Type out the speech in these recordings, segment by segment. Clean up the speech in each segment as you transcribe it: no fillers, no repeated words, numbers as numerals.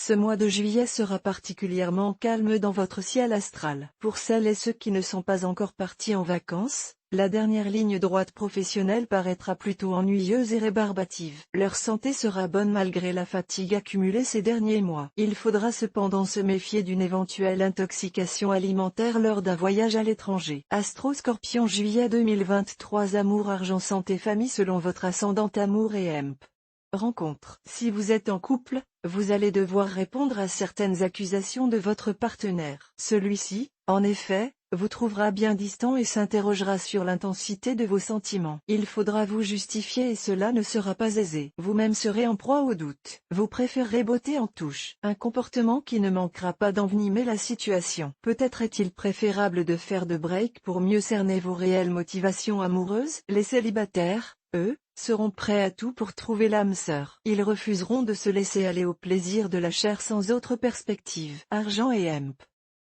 Ce mois de juillet sera particulièrement calme dans votre ciel astral. Pour celles et ceux qui ne sont pas encore partis en vacances, la dernière ligne droite professionnelle paraîtra plutôt ennuyeuse et rébarbative. Leur santé sera bonne malgré la fatigue accumulée ces derniers mois. Il faudra cependant se méfier d'une éventuelle intoxication alimentaire lors d'un voyage à l'étranger. Astro Scorpion juillet 2023. Amour, argent, santé, famille. Selon votre ascendant amour et EMP. Rencontre. Si vous êtes en couple, vous allez devoir répondre à certaines accusations de votre partenaire. Celui-ci, en effet, vous trouvera bien distant et s'interrogera sur l'intensité de vos sentiments. Il faudra vous justifier et cela ne sera pas aisé. Vous-même serez en proie au doute. Vous préférerez botter en touche. Un comportement qui ne manquera pas d'envenimer la situation. Peut-être est-il préférable de faire de break pour mieux cerner vos réelles motivations amoureuses. Les célibataires, eux, seront prêts à tout pour trouver l'âme sœur. Ils refuseront de se laisser aller au plaisir de la chair sans autre perspective. Argent et EMP.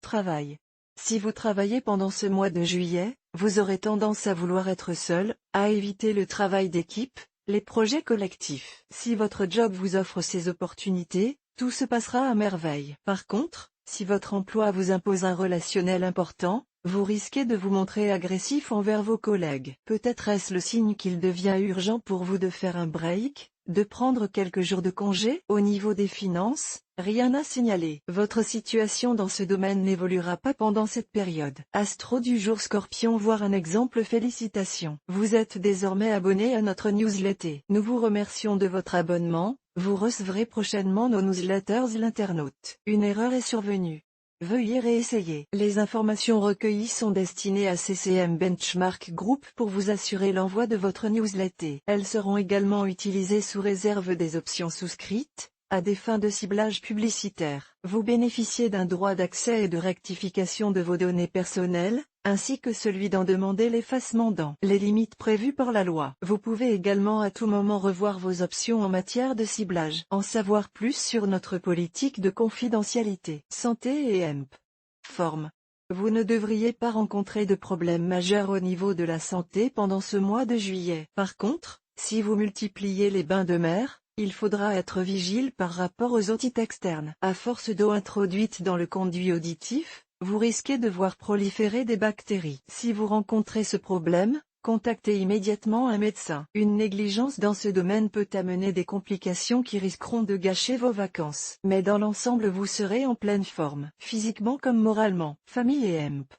Travail. Si vous travaillez pendant ce mois de juillet, vous aurez tendance à vouloir être seul, à éviter le travail d'équipe, les projets collectifs. Si votre job vous offre ces opportunités, tout se passera à merveille. Par contre, si votre emploi vous impose un relationnel important, vous risquez de vous montrer agressif envers vos collègues. Peut-être est-ce le signe qu'il devient urgent pour vous de faire un break, de prendre quelques jours de congé. Au niveau des finances, rien à signaler. Votre situation dans ce domaine n'évoluera pas pendant cette période. Astro du jour Scorpion. Voir un exemple. Félicitations. Vous êtes désormais abonné à notre newsletter. Nous vous remercions de votre abonnement. Vous recevrez prochainement nos newsletters. L'internaute. Une erreur est survenue. Veuillez réessayer. Les informations recueillies sont destinées à CCM Benchmark Group pour vous assurer l'envoi de votre newsletter. Elles seront également utilisées sous réserve des options souscrites, à des fins de ciblage publicitaire. Vous bénéficiez d'un droit d'accès et de rectification de vos données personnelles, ainsi que celui d'en demander l'effacement dans les limites prévues par la loi. Vous pouvez également à tout moment revoir vos options en matière de ciblage. En savoir plus sur notre politique de confidentialité. Santé et EMP. Forme. Vous ne devriez pas rencontrer de problèmes majeurs au niveau de la santé pendant ce mois de juillet. Par contre, si vous multipliez les bains de mer, il faudra être vigile par rapport aux otites externes. À force d'eau introduite dans le conduit auditif, vous risquez de voir proliférer des bactéries. Si vous rencontrez ce problème, contactez immédiatement un médecin. Une négligence dans ce domaine peut amener des complications qui risqueront de gâcher vos vacances. Mais dans l'ensemble vous serez en pleine forme, physiquement comme moralement. Famille et EMP.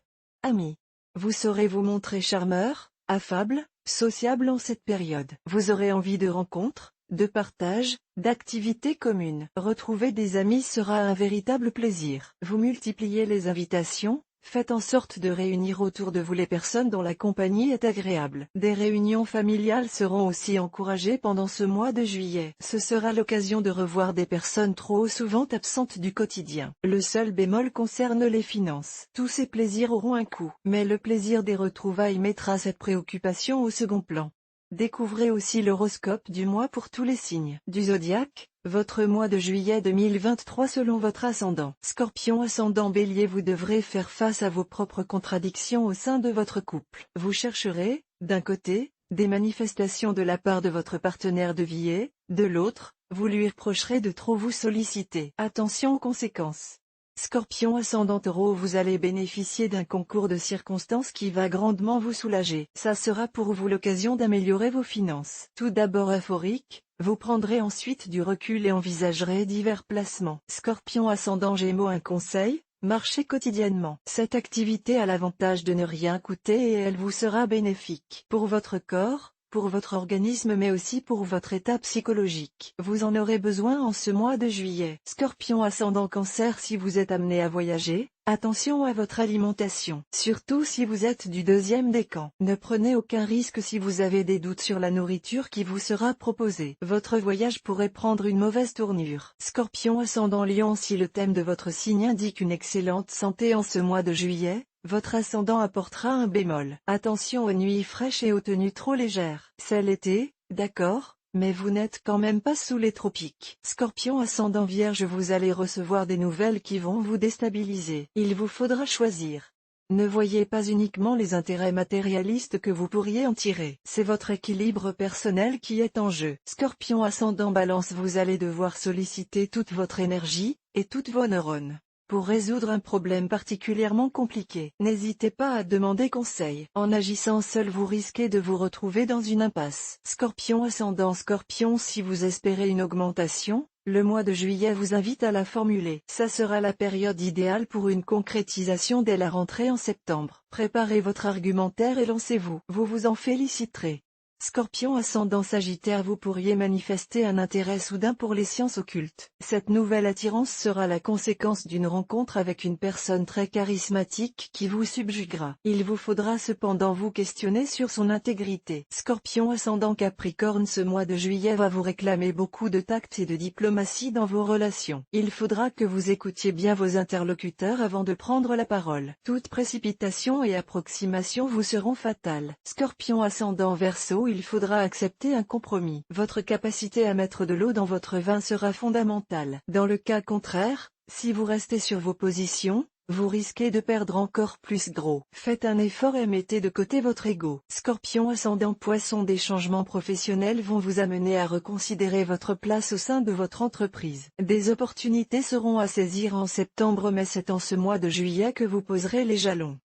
Amis. Vous saurez vous montrer charmeur, affable, sociable en cette période. Vous aurez envie de rencontres, de partage, d'activités communes. Retrouver des amis sera un véritable plaisir. Vous multipliez les invitations, faites en sorte de réunir autour de vous les personnes dont la compagnie est agréable. Des réunions familiales seront aussi encouragées pendant ce mois de juillet. Ce sera l'occasion de revoir des personnes trop souvent absentes du quotidien. Le seul bémol concerne les finances. Tous ces plaisirs auront un coût, mais le plaisir des retrouvailles mettra cette préoccupation au second plan. Découvrez aussi l'horoscope du mois pour tous les signes du zodiaque, votre mois de juillet 2023 selon votre ascendant. Scorpion ascendant Bélier. Vous devrez faire face à vos propres contradictions au sein de votre couple. Vous chercherez, d'un côté, des manifestations de la part de votre partenaire de vie et, de l'autre, vous lui reprocherez de trop vous solliciter. Attention aux conséquences. Scorpion ascendant Taureau. Vous allez bénéficier d'un concours de circonstances qui va grandement vous soulager. Ça sera pour vous l'occasion d'améliorer vos finances. Tout d'abord euphorique, vous prendrez ensuite du recul et envisagerez divers placements. Scorpion ascendant Gémeaux. Un conseil, marchez quotidiennement. Cette activité a l'avantage de ne rien coûter et elle vous sera bénéfique. Pour votre corps, pour votre organisme mais aussi pour votre état psychologique. Vous en aurez besoin en ce mois de juillet. Scorpion ascendant Cancer. Si vous êtes amené à voyager, attention à votre alimentation. Surtout si vous êtes du deuxième décan. Ne prenez aucun risque si vous avez des doutes sur la nourriture qui vous sera proposée. Votre voyage pourrait prendre une mauvaise tournure. Scorpion ascendant Lion. Si le thème de votre signe indique une excellente santé en ce mois de juillet, votre ascendant apportera un bémol. Attention aux nuits fraîches et aux tenues trop légères. C'est l'été, d'accord, mais vous n'êtes quand même pas sous les tropiques. Scorpion ascendant Vierge. Vous allez recevoir des nouvelles qui vont vous déstabiliser. Il vous faudra choisir. Ne voyez pas uniquement les intérêts matérialistes que vous pourriez en tirer. C'est votre équilibre personnel qui est en jeu. Scorpion ascendant Balance, vous allez devoir solliciter toute votre énergie, et toutes vos neurones, pour résoudre un problème particulièrement compliqué. N'hésitez pas à demander conseil. En agissant seul, vous risquez de vous retrouver dans une impasse. Scorpion ascendant Scorpion, si vous espérez une augmentation, le mois de juillet vous invite à la formuler. Ça sera la période idéale pour une concrétisation dès la rentrée en septembre. Préparez votre argumentaire et lancez-vous. Vous vous en féliciterez. Scorpion ascendant Sagittaire, vous pourriez manifester un intérêt soudain pour les sciences occultes. Cette nouvelle attirance sera la conséquence d'une rencontre avec une personne très charismatique qui vous subjuguera. Il vous faudra cependant vous questionner sur son intégrité. Scorpion ascendant Capricorne, ce mois de juillet va vous réclamer beaucoup de tact et de diplomatie dans vos relations. Il faudra que vous écoutiez bien vos interlocuteurs avant de prendre la parole. Toute précipitation et approximation vous seront fatales. Scorpion ascendant Verseau, il faudra accepter un compromis. Votre capacité à mettre de l'eau dans votre vin sera fondamentale. Dans le cas contraire, si vous restez sur vos positions, vous risquez de perdre encore plus gros. Faites un effort et mettez de côté votre ego. Scorpion ascendant Poisson, des changements professionnels vont vous amener à reconsidérer votre place au sein de votre entreprise. Des opportunités seront à saisir en septembre, mais c'est en ce mois de juillet que vous poserez les jalons.